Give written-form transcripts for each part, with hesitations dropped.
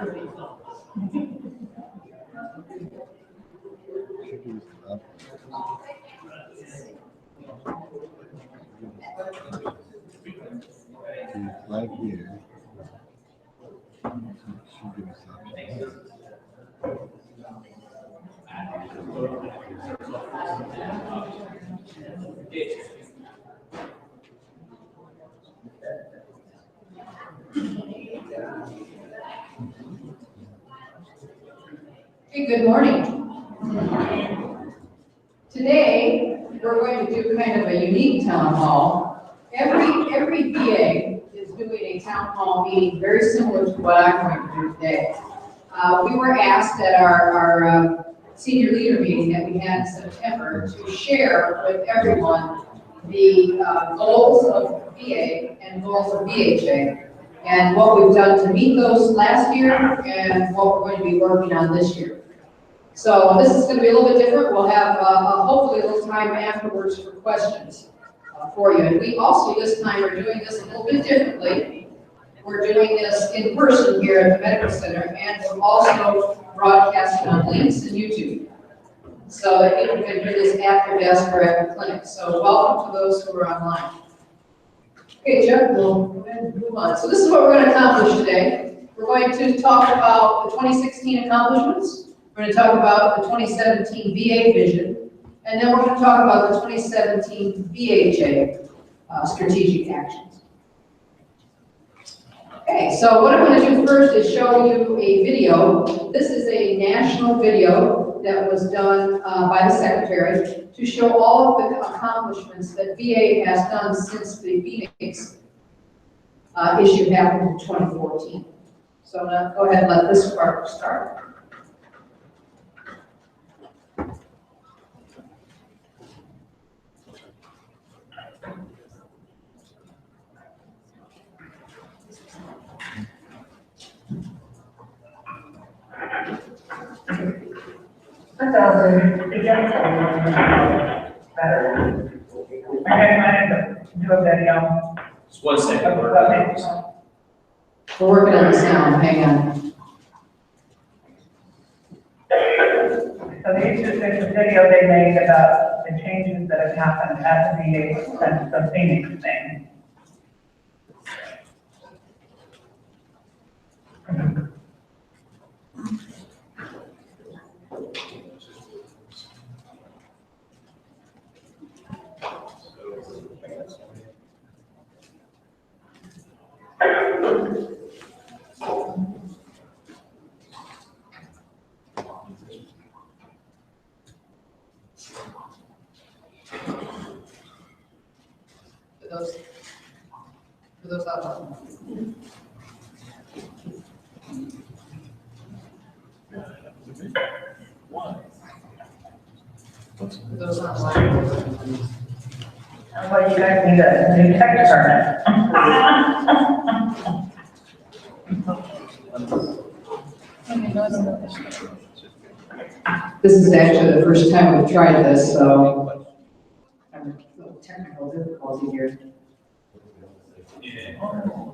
Right here. Should give us options. Hey, good morning. Today, we're going to do kind of a unique town hall. Every VA is doing a town hall meeting very similar to what I'm going to do today. We were asked at our senior leader meeting that we had in September to share with everyone the goals of VA and goals of VHA and what we've done to meet those last year and what we're going to be working on this year. So this is going to be a little bit different. We'll have hopefully a little time afterwards for questions for you. And we also this time are doing this a little bit differently. We're doing this in person here at the Medical Center, and we're also broadcasting on links and YouTube, so that people can do this at their desk or at the clinic. So welcome to those who are online. Okay, Jeff, we'll go ahead and move on. So this is what we're going to accomplish today. We're going to talk about the 2016 accomplishments. We're going to talk about the 2017 VA vision, and then we're going to talk about the 2017 VHA strategic actions. Okay, so what I'm going to do first is show you a video. This is a national video that was done by the Secretary to show all of the accomplishments that VA has done since the Phoenix issue happened in 2014. So I'm going to go ahead and let this part start. Better. Okay, I'm going to do a video. Just 1 second. Okay. We're working on the sound, hang on. So this is a video they made about the changes that have happened at the VA since the Phoenix thing. For those out For those online. Well, you guys need a new tech department. This is actually the first time we've tried this, so I'm a little technical difficulty here.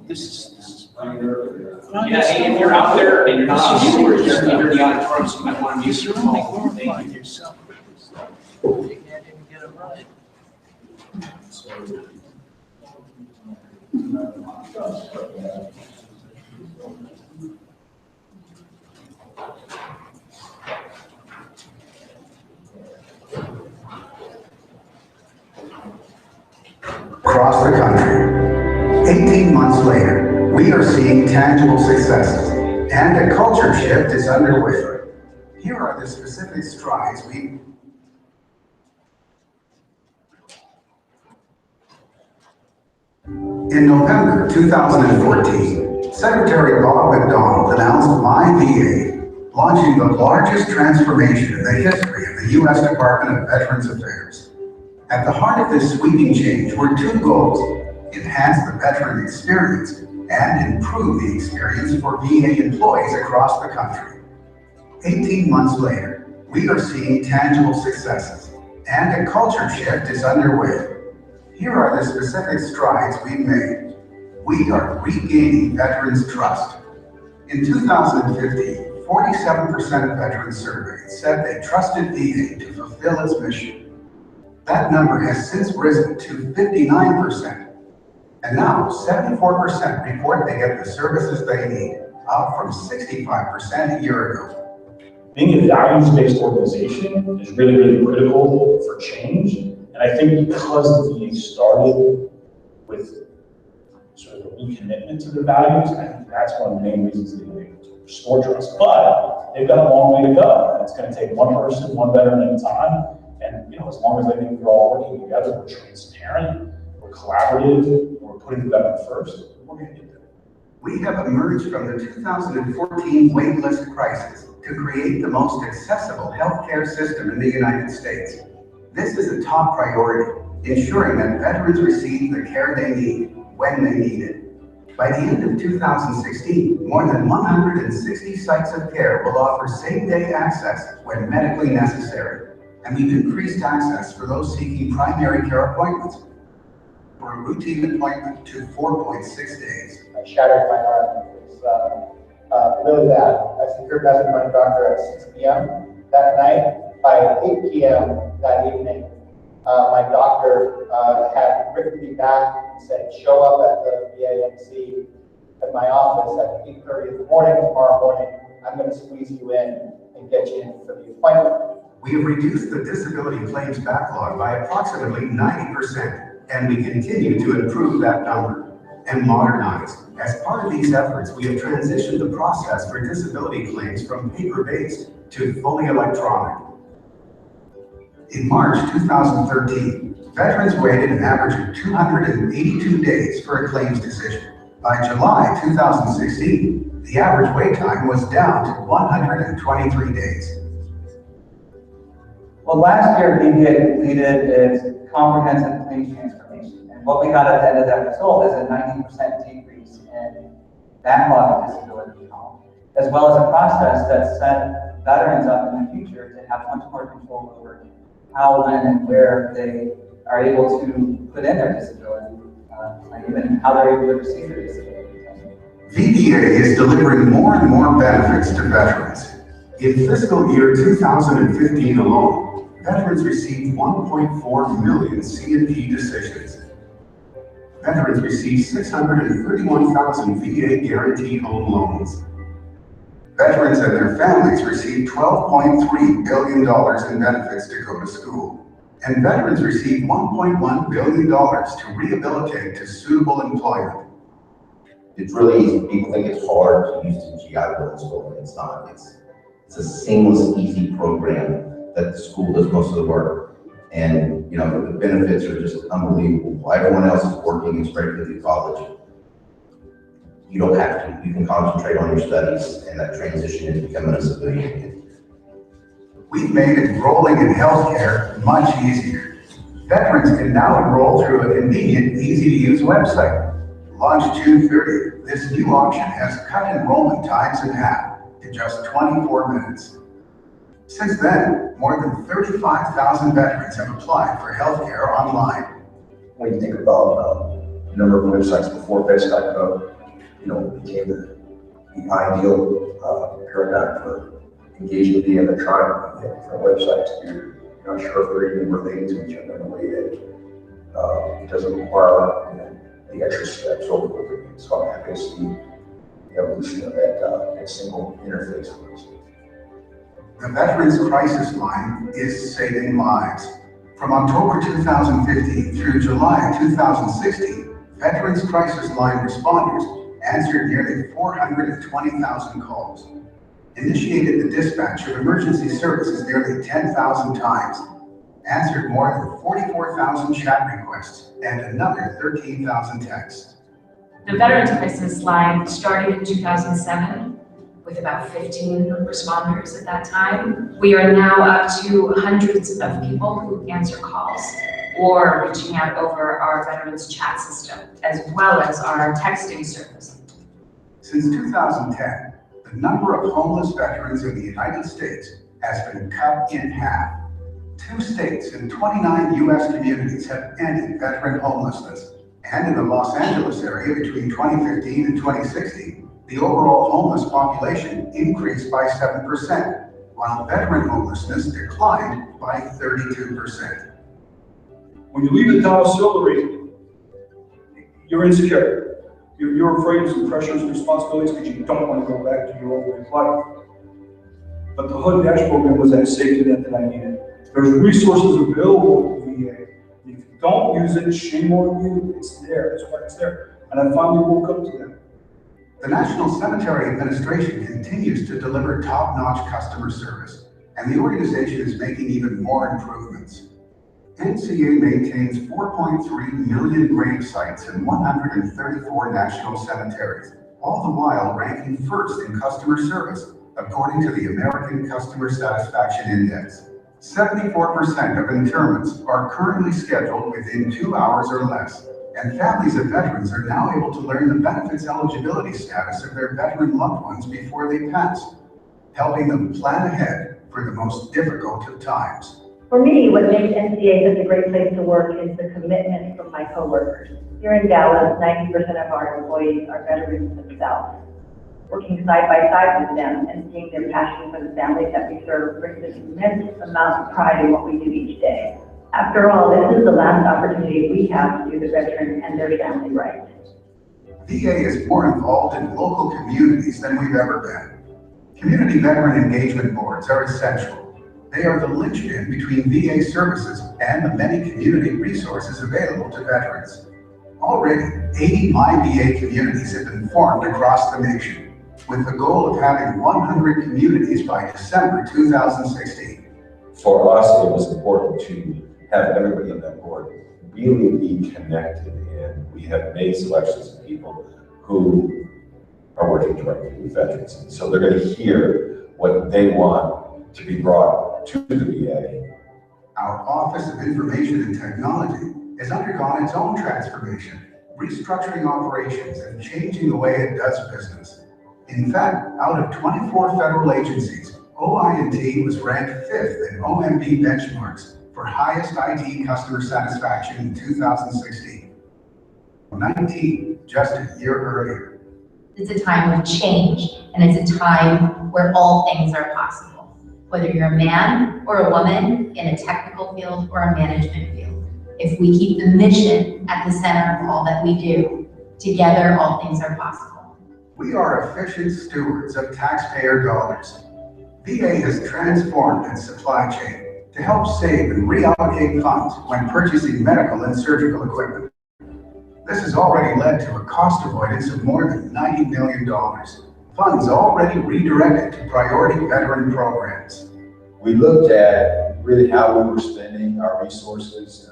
This is. Yeah, hey, if you're out there and you're not on you or you're under the auditorium, so you might want to use your phone. Thank you. They can't even get it right. Across the country, 18 months later, we are seeing tangible successes, and a culture shift is underway. Here are the specific strides we In November 2014, Secretary Bob McDonnell announced MyVA, launching the largest transformation in the history of the U.S. Department of Veterans Affairs. At the heart of this sweeping change were two goals: enhance the veteran experience and improve the experience for VA employees across the country. 18 months later, we are seeing tangible successes, and a culture shift is underway. Here are the specific strides we've made. We are regaining veterans' trust. In 2015, 47% of veterans surveyed said they trusted VA to fulfill its mission. That number has since risen to 59%. And now 74% report they get the services they need, up from 65% a year ago. Being a values-based organization is really, really critical for change. And I think because the VA started with sort of a recommitment to the values, I think that's one of the main reasons they've been able to restore trust. But they've got a long way to go. It's going to take one person, one veteran at a time. And as long as I think we're all working together, we're transparent, we're collaborative, we're putting the veteran first, we're going to get there. We have emerged from the 2014 waitlist crisis to create the most accessible healthcare system in the United States. This is a top priority, ensuring that veterans receive the care they need when they need it. By the end of 2016, more than 160 sites of care will offer same-day access when medically necessary, and we've increased access for those seeking primary care appointments for a routine appointment to 4.6 days. I shattered my arm. It was really bad. I secured message my doctor at 6 p.m. that night. By 8 p.m. that evening, my doctor had written me back and said, show up at the VAMC at my office at 8:30 in the morning tomorrow morning. I'm going to squeeze you in and get you in for the appointment. We have reduced the disability claims backlog by approximately 90%, and we continue to improve that number and modernize. As part of these efforts, we have transitioned the process for disability claims from paper-based to fully electronic. In March 2013, veterans waited an average of 282 days for a claims decision. By July 2016, the average wait time was down to 123 days. Well, last year, VBA completed its comprehensive claims transformation. And what we got at the end of that result is a 90% decrease in backlog of disability health, as well as a process that set veterans up in the future to have much more control over how, when, and where they are able to put in their disability, and even how they're able to receive their disability. VBA is delivering more and more benefits to veterans. In fiscal year 2015 alone, veterans received 1.4 million C&P decisions. Veterans received 631,000 VA guaranteed home loans. Veterans and their families received $12.3 billion in benefits to go to school. And veterans received $1.1 billion to rehabilitate to suitable employment. It's really easy. People think it's hard to use the GI Bill in school, and it's not. It's a seamless, easy program that the school does most of the work. And the benefits are just unbelievable. While everyone else is working and straight to college, you don't have to. You can concentrate on your studies, and that transition into becoming a civilian. We've made enrolling in healthcare much easier. Veterans can now enroll through a convenient, easy-to-use website. Launched June 30th, this new option has cut enrollment times in half to just 24 minutes. Since then, more than 35,000 veterans have applied for healthcare online. When you think about the number of websites before vets.gov, became the ideal paradigm for engaging the electronic different websites. You're not sure if they're even related to each other in a way that it doesn't require the extra steps over. So I'm happy to see the evolution of that single interface for us. The Veterans Crisis Line is saving lives. From October 2015 through July 2016, Veterans Crisis Line responders answered nearly 420,000 calls, initiated the dispatch of emergency services nearly 10,000 times, answered more than 44,000 chat requests, and another 13,000 texts. The Veterans Crisis Line started in 2007 with about 15 responders at that time. We are now up to hundreds of people who answer calls or reaching out over our veterans chat system, as well as our texting service. Since 2010, the number of homeless veterans in the United States has been cut in half. 2 states and 29 U.S. communities have ended veteran homelessness. And in the Los Angeles area between 2015 and 2016, The overall homeless population increased by 7%, while veteran homelessness declined by 32%. When you leave the town of Silbury, you're insecure. You're afraid of some pressures and responsibilities because you don't want to go back to your old way of life. But the HUD Dash program was that safety net that I needed. There's resources available at the VA. If you don't use it, shame on you. It's there. That's why it's there. And I finally woke up to that. The National Cemetery Administration continues to deliver top-notch customer service, and the organization is making even more improvements. NCA maintains 4.3 million grave sites in 134 national cemeteries, all the while ranking first in customer service, according to the American Customer Satisfaction Index. 74% of interments are currently scheduled within 2 hours or less, and families of veterans are now able to learn the benefits eligibility status of their veteran loved ones before they pass, helping them plan ahead for the most difficult of times. For me, what makes NCA such a great place to work is the commitment from my coworkers. Here in Dallas, 90% of our employees are veterans themselves. Working side by side with them and seeing their passion for the families that we serve brings an immense amount of pride in what we do each day. After all, this is the last opportunity we have to do the veteran and their family right. VA is more involved in local communities than we've ever been. Community veteran engagement boards are essential. They are the linchpin between VA services and the many community resources available to veterans. Already, 80 MyVA communities have been formed across the nation, with the goal of having 100 communities by December 2016. For us, it was important to have everybody on that board really be connected, and we have made selections of people who are working directly with veterans. And so they're going to hear what they want to be brought to the VA. Our Office of Information and Technology has undergone its own transformation, restructuring operations and changing the way it does business. In fact, out of 24 federal agencies, OI&T was ranked 5th in OMB benchmarks for highest IT customer satisfaction in 2016. 19 just a year earlier. It's a time of change, and it's a time where all things are possible. Whether you're a man or a woman in a technical field or a management field, if we keep the mission at the center of all that we do, together all things are possible. We are efficient stewards of taxpayer dollars. VA has transformed its supply chain to help save and reallocate funds when purchasing medical and surgical equipment. This has already led to a cost avoidance of more than $90 million. Funds already redirected to priority veteran programs. We looked at really how we were spending our resources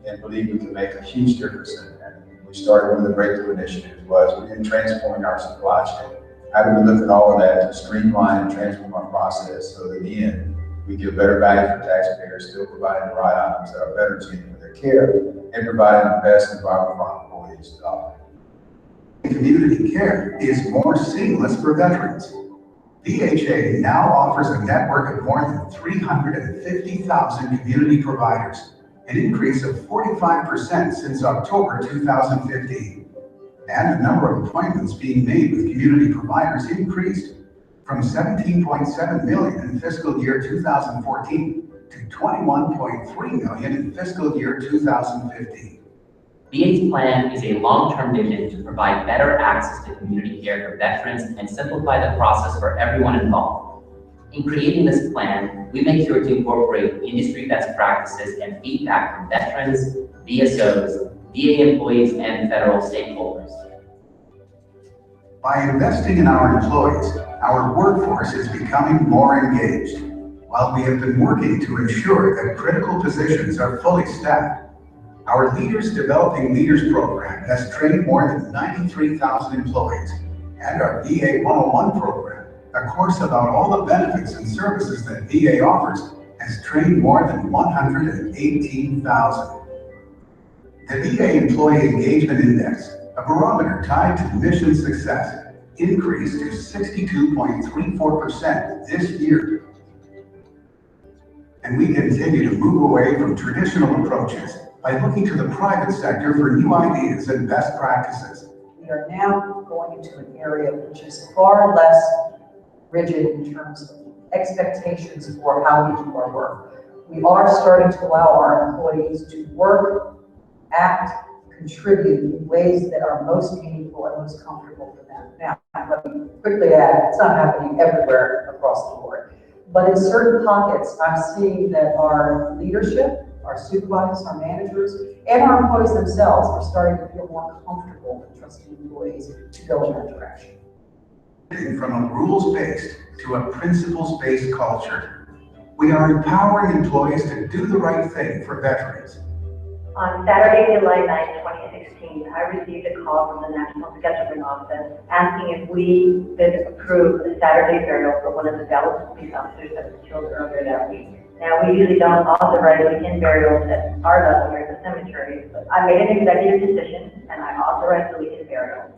and believed we could make a huge difference in that. We started one of the breakthrough initiatives was we transforming our supply chain. How do we look at all of that to streamline and transform our process so that in the end, we give better value for taxpayers, still providing the right items that our veterans need for their care, and providing the best environment for our employees to operate. Community care is more seamless for veterans. VHA now offers a network of more than 350,000 community providers, an increase of 45% since October 2015. And the number of appointments being made with community providers increased from 17.7 million in fiscal year 2014 to 21.3 million in fiscal year 2015. VA's plan is a long-term vision to provide better access to community care for veterans and simplify the process for everyone involved. In creating this plan, we make sure to incorporate industry best practices and feedback from veterans, VSOs, VA employees, and federal stakeholders. By investing in our employees, our workforce is becoming more engaged. While we have been working to ensure that critical positions are fully staffed, our Leaders Developing Leaders program has trained more than 93,000 employees, and our VA 101 program, a course about all the benefits and services that VA offers, has trained more than 118,000. The VA Employee Engagement Index, a barometer tied to mission success, increased to 62.34% this year. And we continue to move away from traditional approaches by looking to the private sector for new ideas and best practices. We are now going into an area which is far less rigid in terms of expectations for how we do our work. We are starting to allow our employees to work, act, contribute in ways that are most meaningful and most comfortable for them. Now, let me quickly add, it's not happening everywhere across the board. But in certain pockets, I'm seeing that our leadership, our supervisors, our managers, and our employees themselves are starting to feel more comfortable with trusting employees to go in that direction. From a rules-based to a principles-based culture, we are empowering employees to do the right thing for veterans. On Saturday, July 9, 2016, I received a call from the National Scheduling Office asking if we could approve a Saturday burial for one of the Dallas police officers that was killed earlier that week. Now, we usually don't authorize weekend burials at our level here at the cemetery, but I made an executive decision and I authorized the weekend burial.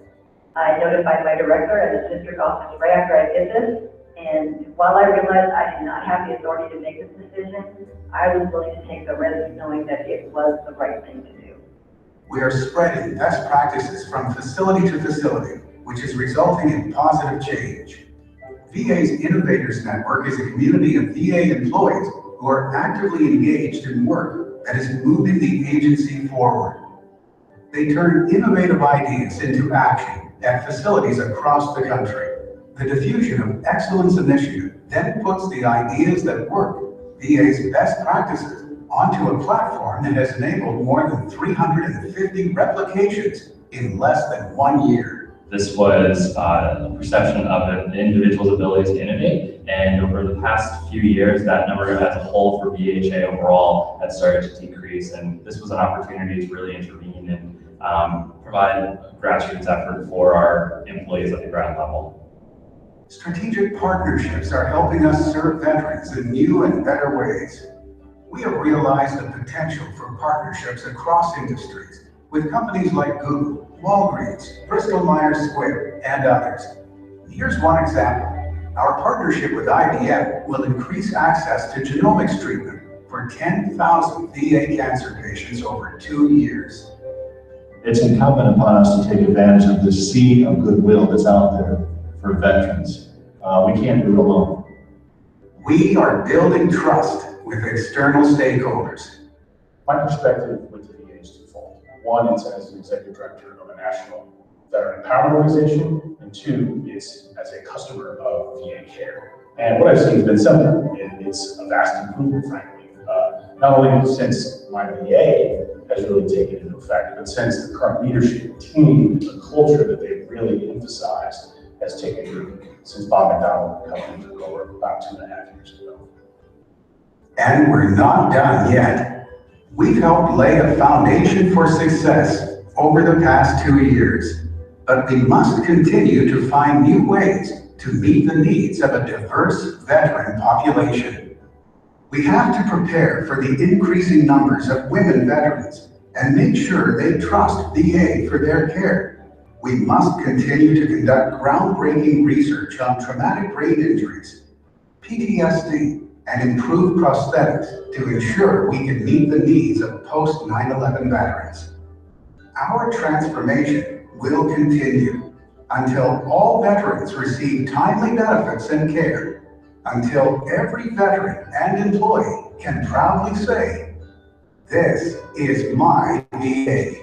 I notified my director and the district office right after I did this, and while I realized I did not have the authority to make this decision, I was willing to take the risk knowing that it was the right thing to do. We are spreading best practices from facility to facility, which is resulting in positive change. VA's Innovators Network is a community of VA employees who are actively engaged in work that is moving the agency forward. They turn innovative ideas into action at facilities across the country. The diffusion of excellence initiative then puts the ideas that work, VA's best practices, onto a platform that has enabled more than 350 replications in less than 1 year. This was a perception of an individual's ability to innovate, and over the past few years, that number as a whole for VHA overall has started to decrease, and this was an opportunity to really intervene and provide grassroots effort for our employees at the ground level. Strategic partnerships are helping us serve veterans in new and better ways. We have realized the potential for partnerships across industries with companies like Google, Walgreens, Bristol-Myers Squibb, and others. Here's one example. Our partnership with IBM will increase access to genomics treatment for 10,000 VA cancer patients over 2 years. It's incumbent upon us to take advantage of the sea of goodwill that's out there for veterans. We can't do it alone. We are building trust with external stakeholders. My perspective with the VA is twofold. One, it's as an executive director of a national veteran empowerment organization, and two, it's as a customer of VA Care. And what I've seen has been similar. It's a vast improvement, frankly. Not only since my VA has really taken into effect, but since the current leadership team, the culture that they've really emphasized has taken root since Bob McDonald company took over about 2.5 years ago. And we're not done yet. We've helped lay a foundation for success over the past 2 years, but we must continue to find new ways to meet the needs of a diverse veteran population. We have to prepare for the increasing numbers of women veterans and make sure they trust VA for their care. We must continue to conduct groundbreaking research on traumatic brain injuries, PTSD, and improved prosthetics to ensure we can meet the needs of post-9/11 veterans. Our transformation will continue until all veterans receive timely benefits and care, until every veteran and employee can proudly say, "This is my VA."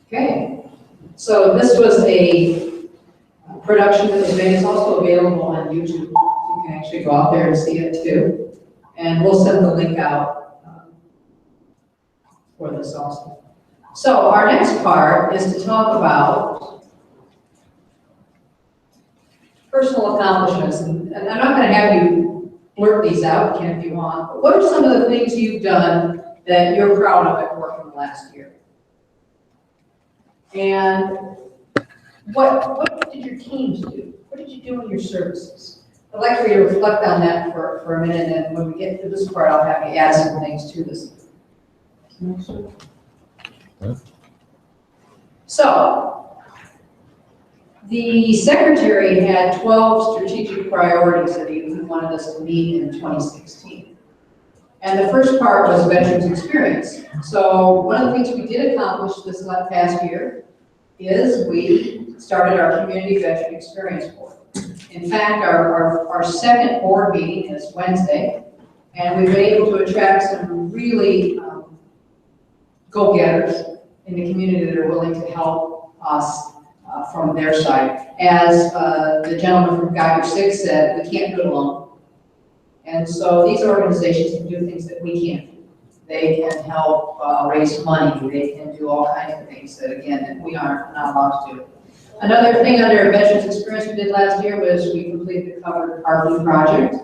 Okay, so this was a production that was made. It's also available on YouTube. You can actually go out there and see it too. And we'll send the link out for this also. So our next part is to talk about personal accomplishments. And I'm not going to have you blurt these out, Ken, if you want. But what are some of the things you've done that you're proud of at work in the last year? And what did your teams do? What did you do in your services? I'd like for you to reflect on that for a minute, and when we get to this part, I'll have you add some things to this. So, The secretary had 12 strategic priorities that he wanted us to meet in 2016. And the first part was veterans experience. So one of the things we did accomplish this past year is we started our community veteran experience board. In fact, our second board meeting is Wednesday, and we've been able to attract some really go-getters in the community that are willing to help us from their side. As the gentleman from Geiger 6 said, we can't do it alone. And so these organizations can do things that we can't do. They can help raise money. They can do all kinds of things that, again, that we are not allowed to do. Another thing under Veterans Experience we did last year was we completed the Covered RV project.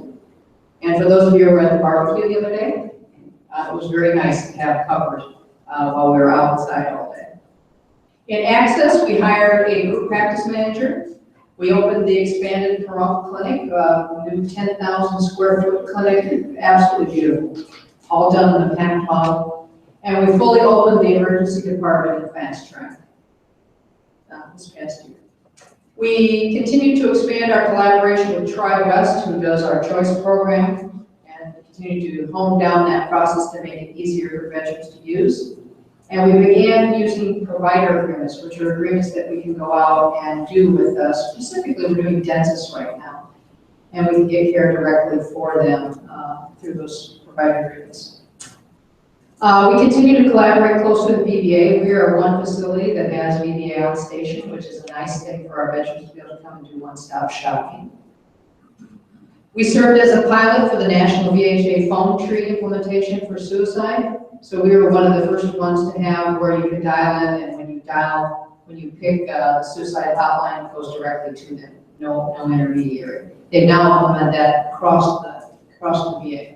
And for those of you who were at the barbecue the other day, it was very nice to have covered while we were outside all day. In Access, we hired a group practice manager. We opened the expanded Pahrump Clinic, new 10,000 square foot clinic, absolutely beautiful. All done in the packed model. And we fully opened the emergency department in Fast Track this past year. We continue to expand our collaboration with TriWest, who does our choice program, and continue to hone down that process to make it easier for veterans to use. And we began using provider agreements, which are agreements that we can go out and do with us. Specifically, we're doing dentists right now, and we can get care directly for them through those provider agreements. We continue to collaborate closely with VBA. We are one facility that has VBA on station, which is a nice thing for our veterans to be able to come and do one-stop shopping. We served as a pilot for the National VHA phone tree implementation for suicide. So we were one of the first ones to have where you can dial in, and when you pick the suicide hotline, it goes directly to them. No intermediary. They've now implemented that across the VA.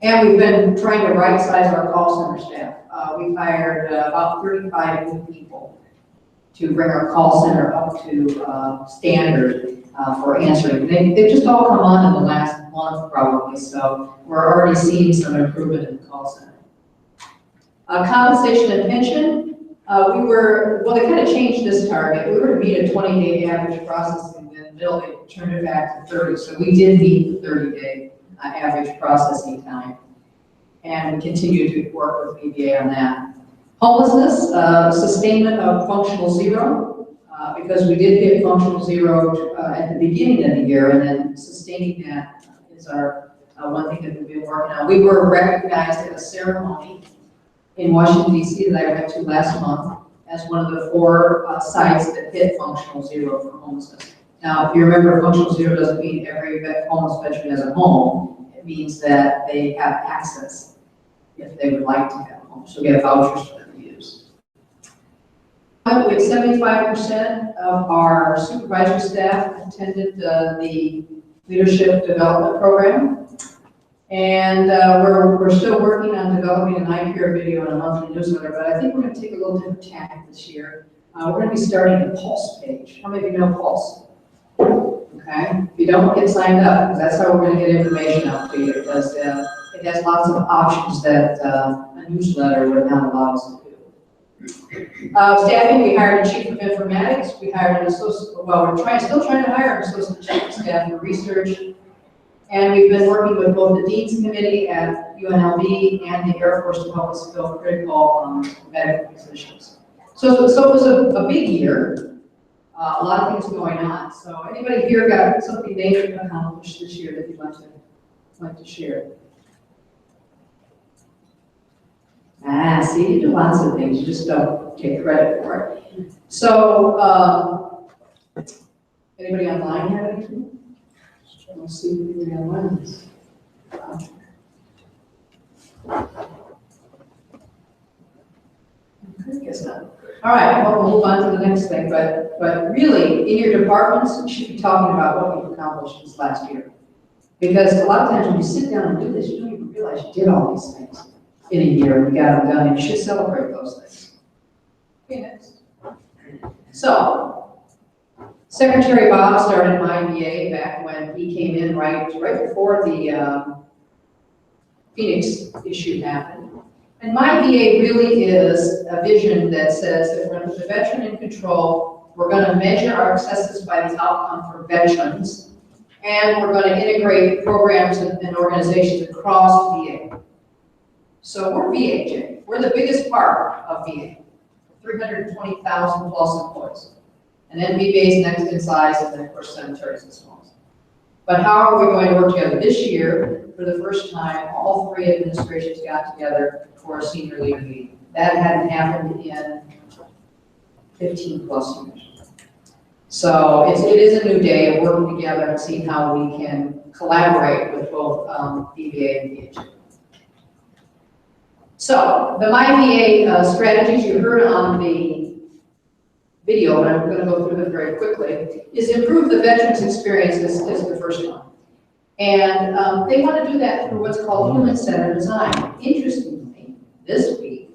And we've been trying to right-size our call center staff. We've hired about 35 new people to bring our call center up to standard for answering. They've just all come on in the last month probably, so we're already seeing some improvement in the call center. Compensation and pension, they kind of changed this target. We were to meet a 20-day average processing, then they turned it back to 30. So we did meet the 30-day average processing time. And we continue to work with VBA on that. Homelessness, sustainment of functional zero, because we did hit functional zero at the beginning of the year, and then sustaining that is our one thing that we've been working on. We were recognized at a ceremony in Washington, D.C. that I went to last month as one of the 4 sites that hit functional zero for homelessness. Now, if you remember, functional zero doesn't mean every homeless veteran has a home. It means that they have access if they would like to have a home. So we have vouchers for them to use. With 75% of our supervisory staff attended the leadership development program. And we're still working on developing an iPeer video and a monthly newsletter, but I think we're going to take a little different tack this year. We're going to be starting a Pulse page. How many of you know Pulse? Okay, if you don't, get signed up, because that's how we're going to get information out to you, because it has lots of options that a newsletter would not allow us to do. Staffing, we hired a chief of informatics. We hired an associate, well, we're still trying to hire an associate chief of staff for research. And we've been working with both the Dean's Committee at UNLV and the Air Force to help us fill critical medical positions. So it was a big year. A lot of things going on. So anybody here got something they accomplished this year that you'd like to share? See, you do lots of things, you just don't take credit for it. So, anybody online have anything? Let's see if anybody online is. I guess not. All right, well, we'll move on to the next thing, but really, in your departments, you should be talking about what you've accomplished this last year. Because a lot of times when you sit down and do this, you don't even realize you did all these things in a year, and you got them done, and you should celebrate those things. Okay, next. So, Secretary Bob started my VA back when he came in right before the Phoenix issue happened. And my VA really is a vision that says that we're going to put the veteran in control, We're going to measure our successes by this outcome for veterans, and we're going to integrate programs and organizations across VA. So we're VA, we're the biggest part of VA, 320,000 plus employees. And then VA is next in size, and then of course cemeteries and small. But how are we going to work together? This year, for the first time, all three administrations got together for a senior leader meeting. That hadn't happened in 15 plus years. So it is a new day of working together and seeing how we can collaborate with both VBA and VHA. So the MyVA strategies you heard on the video, but I'm going to go through them very quickly, is improve the veterans experience is the first one. And they want to do that through what's called human-centered design. Interestingly, this week,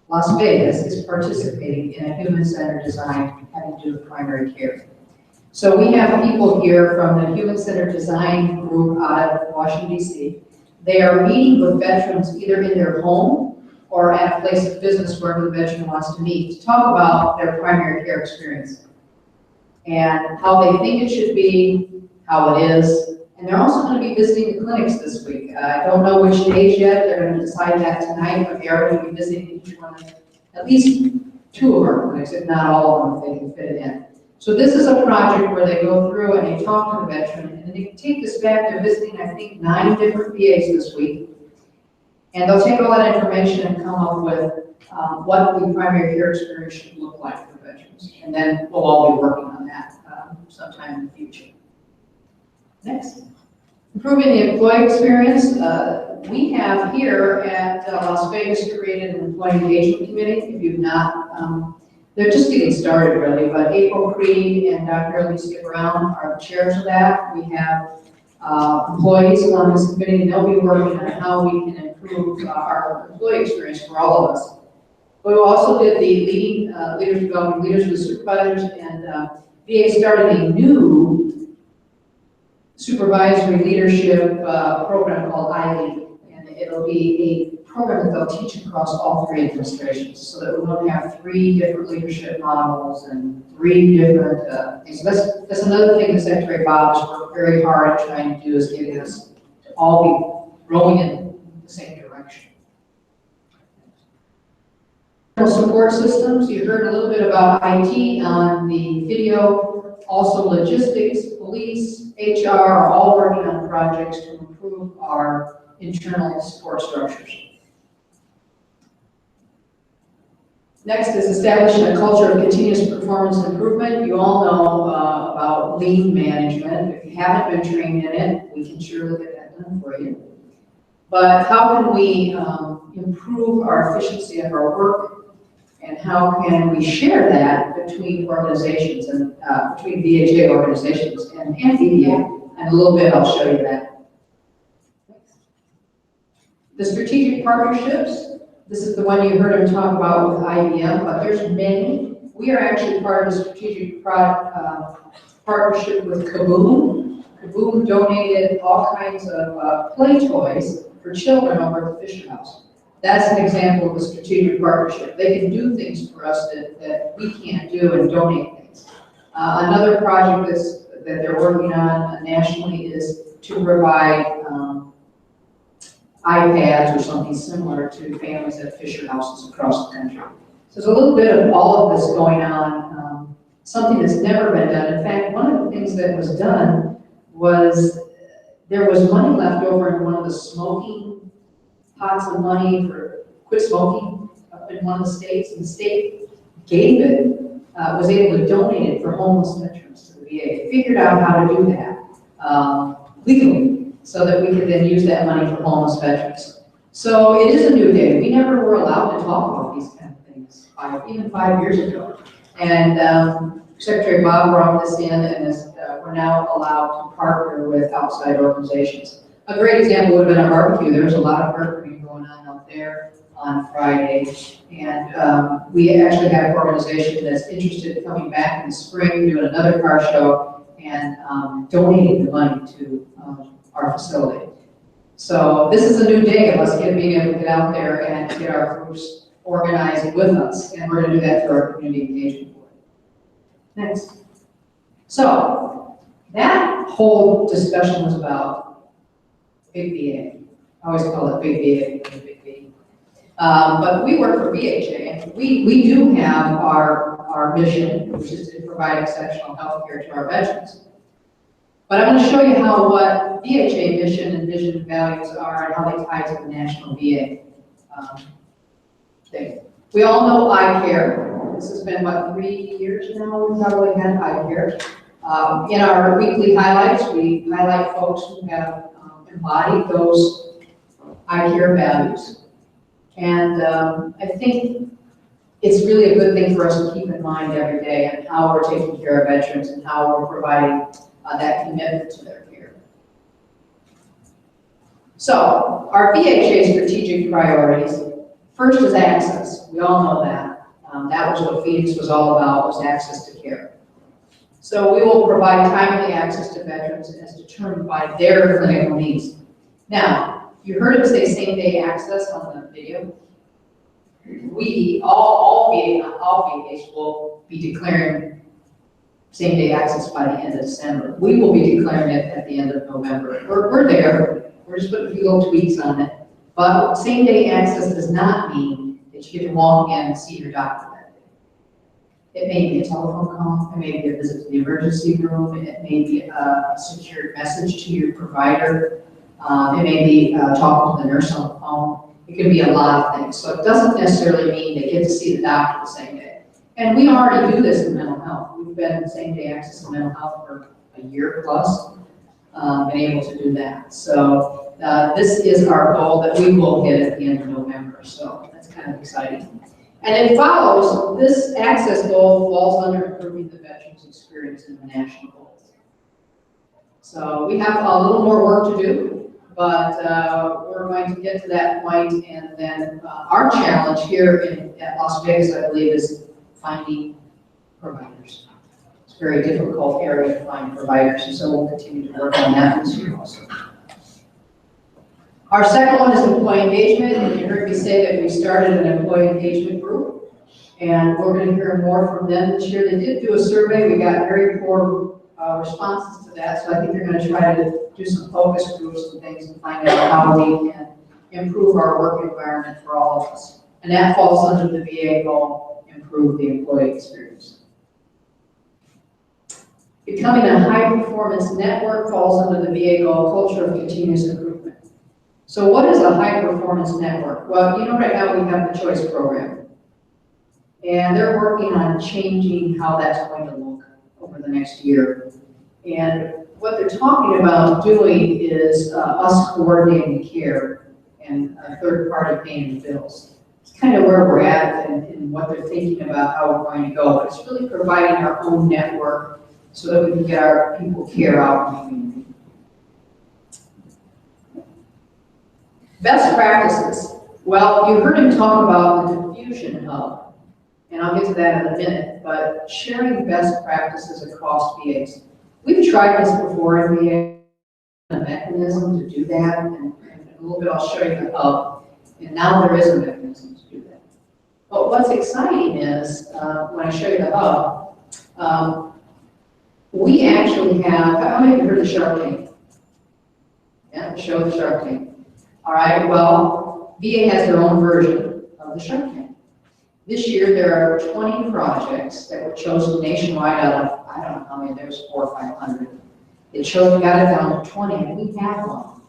Las Vegas is participating in a human-centered design having to do with primary care. So we have people here from the human-centered design group out of Washington, D.C. They are meeting with veterans either in their home or at a place of business wherever the veteran wants to meet to talk about their primary care experience and how they think it should be, how it is. And they're also going to be visiting the clinics this week. I don't know which days yet. They're going to decide that tonight, but they are going to be visiting each one, at least 2 of our clinics, if not all of them, if they can fit it in. So this is a project where they go through and they talk to the veteran, and they take this back. They're visiting, I think, 9 different VAs this week. And they'll take all that information and come up with what the primary care experience should look like for veterans. And then we'll all be working on that sometime in the future. Next. Improving the employee experience. We have here at Las Vegas created an employee engagement committee. If you've not, they're just getting started really, but April Creed and Dr. Alicia Brown are the chairs of that. We have employees on this committee, and they'll be working on how we can improve our employee experience for all of us. We also did the leaders developing leaders with supervisors, and VA started a new supervisory leadership program called iLead, and it'll be a program that they'll teach across all 3 administrations, so that we won't have 3 different leadership models and 3 different things. So that's another thing that Secretary Bob has worked very hard at trying to do, is getting us to all be rowing in the same direction. Support systems, you heard a little bit about IT on the video, also logistics, police, HR are all working on projects to improve our internal support structures. Next is establishing a culture of continuous performance improvement. You all know about lean management. If you haven't been trained in it, we can surely get that done for you. But how can we improve our efficiency of our work, and how can we share that between organizations and between VHA organizations and VBA? And a little bit, I'll show you that. The strategic partnerships. This is the one you heard him talk about with IBM, but there's many. We are actually part of a strategic partnership with Kaboom. Kaboom donated all kinds of play toys for children over at the Fisher House. That's an example of a strategic partnership. They can do things for us that we can't do and donate things. Another project that they're working on nationally is to provide iPads or something similar to families at Fisher Houses across the country. So there's a little bit of all of this going on, something that's never been done. In fact, one of the things that was done was there was money left over in one of the smoking pots of money for quit smoking up in one of the states, and the state gave it, was able to donate it for homeless veterans to the VA. Figured out how to do that legally, so that we could then use that money for homeless veterans. So it is a new day. We never were allowed to talk about these kind of things, even 5 years ago. And Secretary Bob brought this in, and we're now allowed to partner with outside organizations. A great example would have been a barbecue. There's a lot of barbecuing going on out there on Friday. And we actually have an organization that's interested in coming back in the spring, doing another car show, and donating the money to our facility. So this is a new day of us being able to get out there and get our groups organized with us. And we're going to do that through our community engagement board. Next. So, that whole discussion was about Big VA. I always call it Big VA, Big V. But we work for VHA, and we do have our mission, which is to provide exceptional health care to our veterans. But I'm going to show you what VHA mission and vision and values are and how they tie to the National VA thing. We all know eye care. This has been, 3 years now we've probably had eye care. In our weekly highlights, we highlight folks who have embodied those eye care values. And I think it's really a good thing for us to keep in mind every day and how we're taking care of veterans and how we're providing that commitment to their care. So, our VHA strategic priorities, first is access. We all know that. That was what Phoenix was all about, was access to care. So we will provide timely access to veterans as determined by their clinical needs. Now, you heard him say same-day access on the video. We, all VAs will be declaring same-day access by the end of December. We will be declaring it at the end of November. We're there. We're just putting a few little tweaks on it. But same-day access does not mean that you can walk in and see your doctor that day. It may be a telephone call. It may be a visit to the emergency room. It may be a secured message to your provider. It may be talking to the nurse on the phone. It could be a lot of things. So it doesn't necessarily mean they get to see the doctor the same day. And we already do this in mental health. We've been in same-day access in mental health for a year plus, been able to do that. So this is our goal that we will hit at the end of November. So that's kind of exciting. And it follows, this access goal falls under improving the veterans' experience in the national goals. So we have a little more work to do, but we're going to get to that point. And then our challenge here at Las Vegas, I believe, is finding providers. It's a very difficult area to find providers, and so we'll continue to work on that this year also. Our second one is employee engagement, and you heard me say that we started an employee engagement group, and we're going to hear more from them this year. They did do a survey. We got very poor responses to that, so I think they're going to try to do some focus groups and things and find out how we can improve our work environment for all of us. And that falls under the VA goal, improve the employee experience. Becoming a high-performance network falls under the VA goal, culture of continuous improvement. So what is a high-performance network? Well, you know, right now we have the CHOICE program. And they're working on changing how that's going to look over the next year. And what they're talking about doing is us coordinating care and a third party paying the bills. It's kind of where we're at and what they're thinking about how we're going to go. But it's really providing our own network so that we can get our people care out in the community. Best practices. Well, you heard him talk about the diffusion hub, and I'll get to that in a minute, but sharing best practices across VAs. We've tried this before in VA, a mechanism to do that, and in a little bit I'll show you the hub, and now there is a mechanism to do that. But what's exciting is, when I show you the hub, we actually have, how many of you heard the Shark Tank? Yeah, show the Shark Tank. All right, well, VA has their own version of the Shark Tank. This year, there are 20 projects that were chosen nationwide out of, I don't know how many, there's 400 or 500. It got it down to 20, and we have one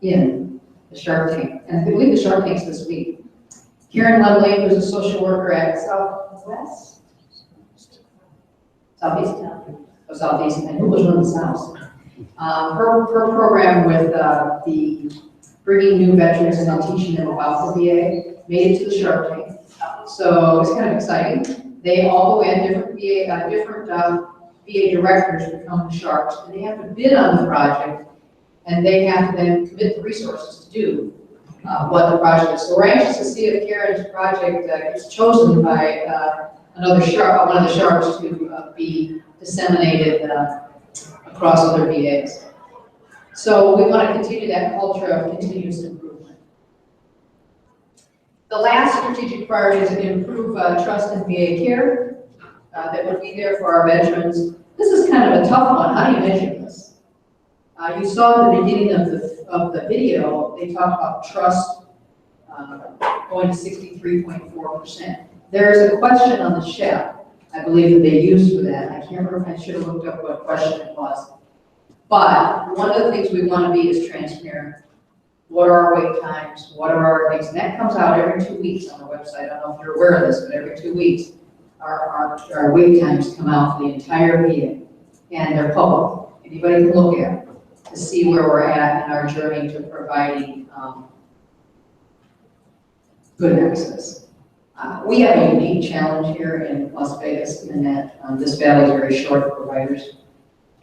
in the Shark Tank. And I believe the Shark Tank's this week. Karen Lovely, who's a social worker at Southeast, and who was running the South? Her program with the bringing new veterans and then teaching them about the VA made it to the Shark Tank. So it's kind of exciting. They all go in, different VA directors become the sharks, and they have to bid on the project, and they have to then commit the resources to do what the project is. So we're anxious to see if Karen's project gets chosen by another shark, one of the sharks, to be disseminated across other VAs. So we want to continue that culture of continuous improvement. The last strategic priority is to improve trust in VA care. that would be there for our veterans. This is kind of a tough one. How do you measure this? You saw at the beginning of the video, they talked about trust going to 63.4%. There's a question on the SHEP, I believe, that they used for that. I can't remember, I should have looked up what question it was. But one of the things we want to be is transparent. What are our wait times? What are our things? And that comes out every 2 weeks on the website. I don't know if you're aware of this, but every 2 weeks, our wait times come out for the entire meeting, and they're public. Anybody can look at it to see where we're at in our journey to providing good access. We have a unique challenge here in Las Vegas in that this valley is very short of providers.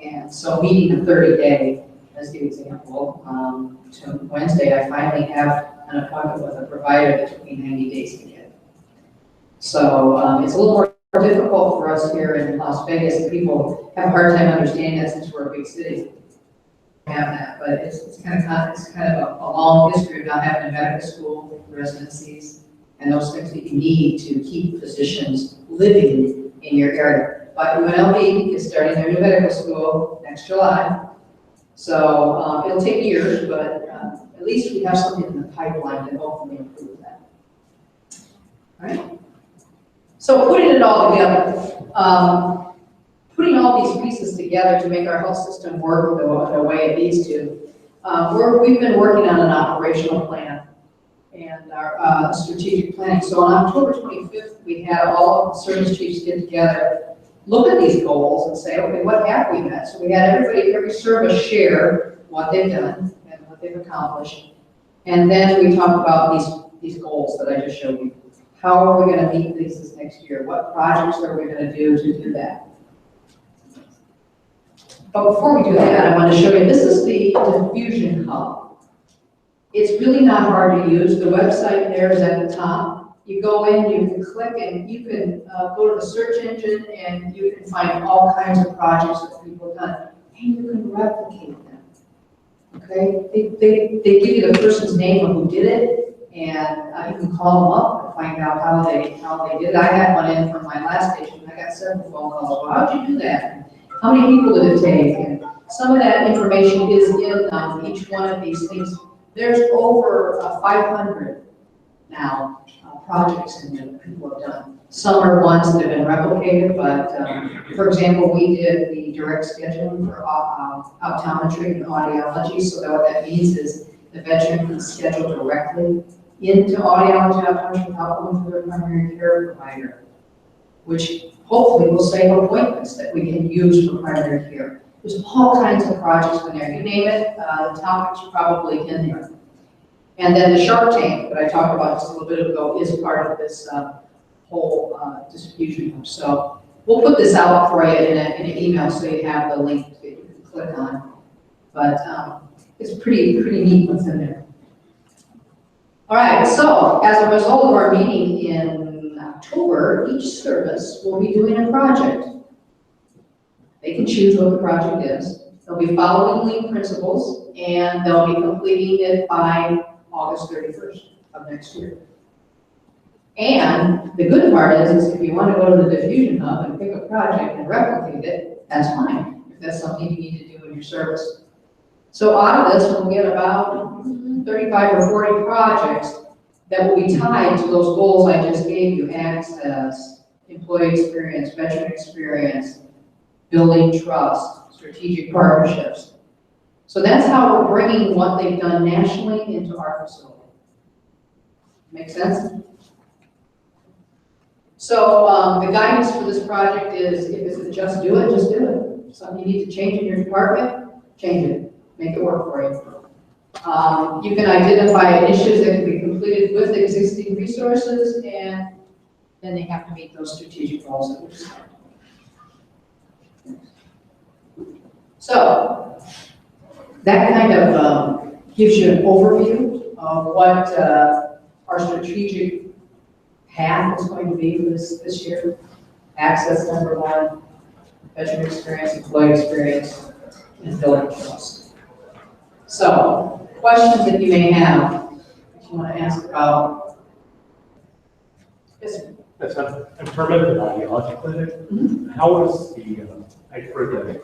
And so meeting the 30-day, as the example, to Wednesday, I finally have an appointment with a provider that took me 90 days to get. So it's a little more difficult for us here in Las Vegas, and people have a hard time understanding that since we're a big city. We have that, but it's kind of a long history of not having a medical school, residencies, and those things that you need to keep physicians living in your area. But UNLV is starting their new medical school next July. So it'll take years, but at least we have something in the pipeline to hopefully improve that. All right. So putting it all together, putting all these pieces together to make our health system work the way it needs to, we've been working on an operational plan and our strategic planning. So on October 25th, we had all of the service chiefs get together, look at these goals and say, okay, what have we met? So we had every service share what they've done and what they've accomplished. And then we talked about these goals that I just showed you. How are we going to meet these this next year? What projects are we going to do that? But before we do that, I want to show you, this is the Diffusion Hub. It's really not hard to use. The website there is at the top. You go in, you can click, and you can go to the search engine, and you can find all kinds of projects that people have done, and you can replicate them. Okay? They give you the person's name of who did it, and you can call them up and find out how they did it. I had one in from my last station. I got several phone calls. Well, how'd you do that? How many people did it take? And some of that information is in each one of these things. There's over 500 now projects in there that people have done. Some are ones that have been replicated, but for example, we did the direct scheduling for optometry and audiology. So that what that means is the veteran can schedule directly into audiology optometry without going through a primary care provider, which hopefully will save appointments that we can use for primary care. There's all kinds of projects in there. You name it, the topic's probably in there. And then the Shark Tank that I talked about just a little bit ago is part of this whole distribution hub. So we'll put this out for you in an email so you have the link that you can click on. But it's pretty neat what's in there. All right, so as a result of our meeting in October, each service will be doing a project. They can choose what the project is. They'll be following lean principles, and they'll be completing it by August 31st of next year. And the good part is if you want to go to the Diffusion Hub and pick a project and replicate it, that's fine, if that's something you need to do in your service. So out of this, we'll get about 35 or 40 projects that will be tied to those goals I just gave you: access, employee experience, veteran experience, building trust, strategic partnerships. So that's how we're bringing what they've done nationally into our facility. Make sense? So the guidance for this project is, if it's just do it, just do it. Something you need to change in your department, change it. Make it work for you. You can identify initiatives that can be completed with existing resources, and then they have to meet those strategic goals that we've set. So that kind of gives you an overview of what our strategic path is going to be for this year. Access, number one, veteran experience, employee experience, and building trust. So, questions that you may have, if you want to ask about this. Yes, I'm Kermit, an audiology clinic. How is the, I heard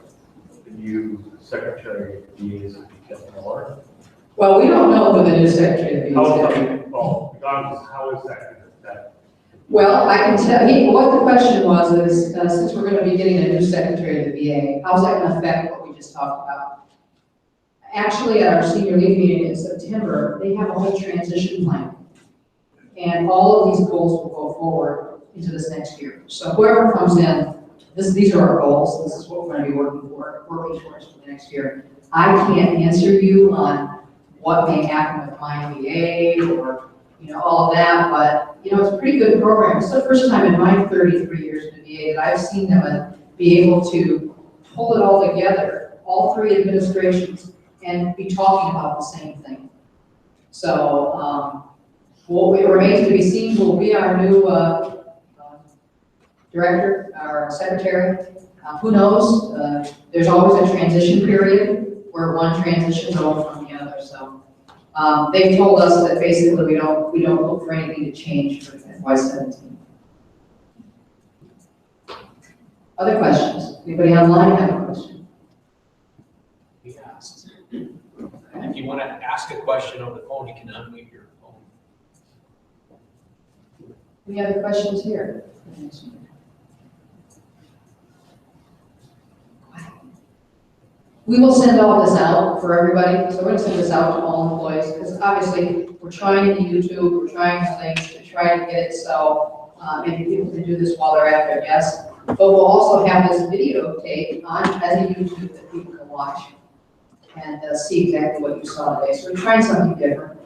the new secretary of VAs will be Kevin Miller. Well, we don't know who the new secretary of How VA is. regardless, how is that? Well, I can tell you, what the question was is, since we're gonna be getting a new secretary of the VA, how's that gonna affect what we just talked about? Actually, at our senior league meeting in September, they have a whole transition plan. And all of these goals will go forward into this next year. So whoever comes in, these are our goals, this is what we're gonna be working towards for the next year. I can't answer you on what may happen with my VA or, all of that, but, it's a pretty good program. It's the first time in my 33 years in the VA that I've seen them be able to pull it all together, all three administrations, and be talking about the same thing. So, what remains to be seen will be our new director, our secretary. Who knows? There's always a transition period where one transitions over from the other. So they've told us that basically we don't look for anything to change for FY17. Other questions? Anybody online have a question? Yes. If you want to ask a question over the phone, you can unmute your phone. Any other questions here? We will send all this out for everybody. So we're going to send this out to all employees because obviously we're trying to YouTube, we're trying things to try to get it so maybe people can do this while they're at their desk. But we'll also have this videotape on as a YouTube that people can watch and see exactly what you saw today. So we're trying something different.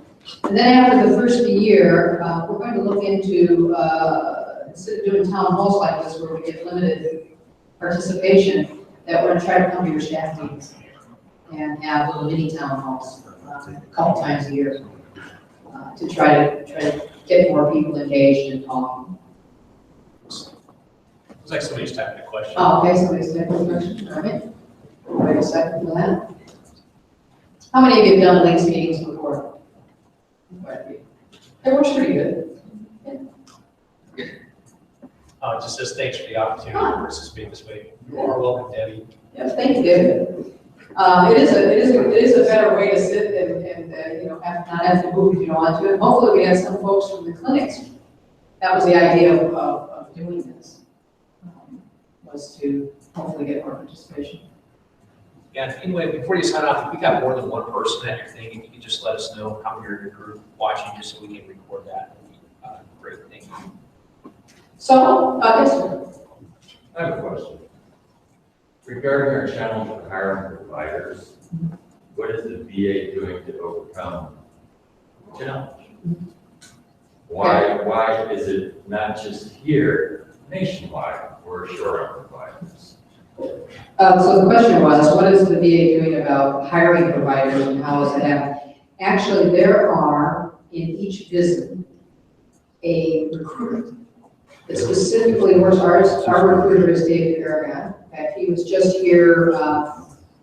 And then after the first year, we're going to look into, instead of doing town halls like this where we get limited participation, that we're going to try to come to your staff meetings and have little mini town halls a couple times a year to try to get more people engaged and talking. Looks like somebody's typing a question. Oh, okay, somebody's typing a question. All right. Wait a second for that. How many of you have done links meetings before? Quite a few. It works pretty good. It just says thanks for the opportunity to participate this way. You are welcome, Debbie. Yes, thank you, David. It is a better way to sit and not have to move if you don't want to. And hopefully we have some folks from the clinics. That was the idea of doing this, was to hopefully get more participation. Yeah, anyway, before you sign off, if we got more than one person at your thing, if you could just let us know how many are in your group watching, just so we can record that. Great, thank you. So, yes, sir. I have a question. Regarding our challenge for hiring providers, what is the VA doing to overcome the challenge? Why is it not just here, nationwide, we're short on providers? So the question was, what is the VA doing about hiring providers and how is it happening? Actually, there are in each visit a recruiter that specifically works. Our recruiter is David Aragon. In fact, he was just here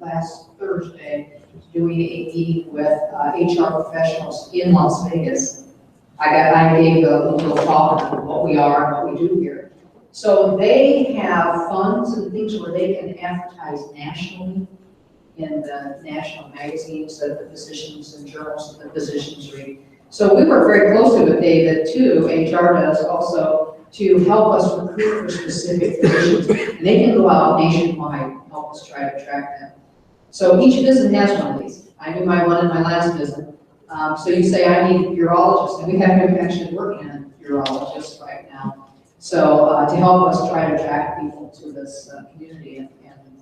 last Thursday doing a meeting with HR professionals in Las Vegas. I gave a little talk on what we are and what we do here. So they have funds and things where they can advertise nationally in the national magazines that the physicians and journals that the physicians read. So we work very closely with David too, HR does also, to help us recruit for specific positions. And they can go out nationwide and help us try to attract them. So each visit has one of these. I knew my one in my last visit. So you say, I need a urologist, and we have him actually working on urologists right now. So to help us try to attract people to this community and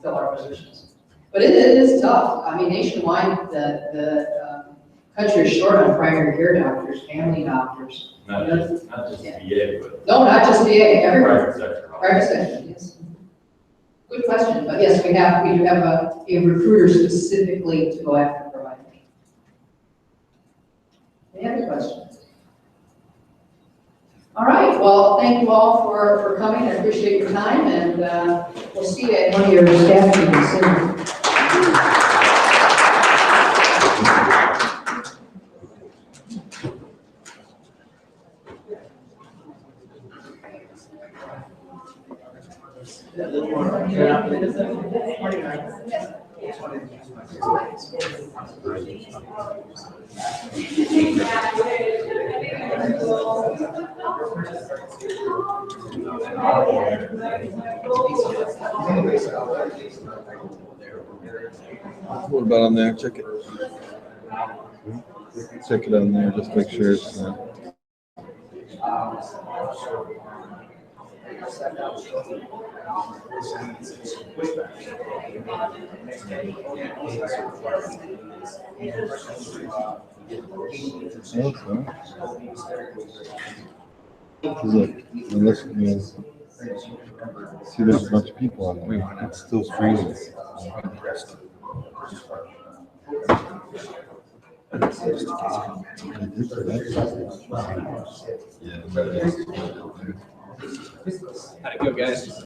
fill our positions. But it is tough. I mean, nationwide, the country is short on primary care doctors, family doctors. Not just VA, but. No, not just VA, everywhere. Private sector. Private sector, yes. Good question, but yes, we do have a recruiter specifically to go after providers. Any other questions? All right, well, thank you all for coming. I appreciate your time, and we'll see you at one of your staff meetings soon. What about on there? Check it. Check it on there. Just make sure it's. Look, unless, see, there's a bunch of people on there. It's still freezing. How'd it go, guys?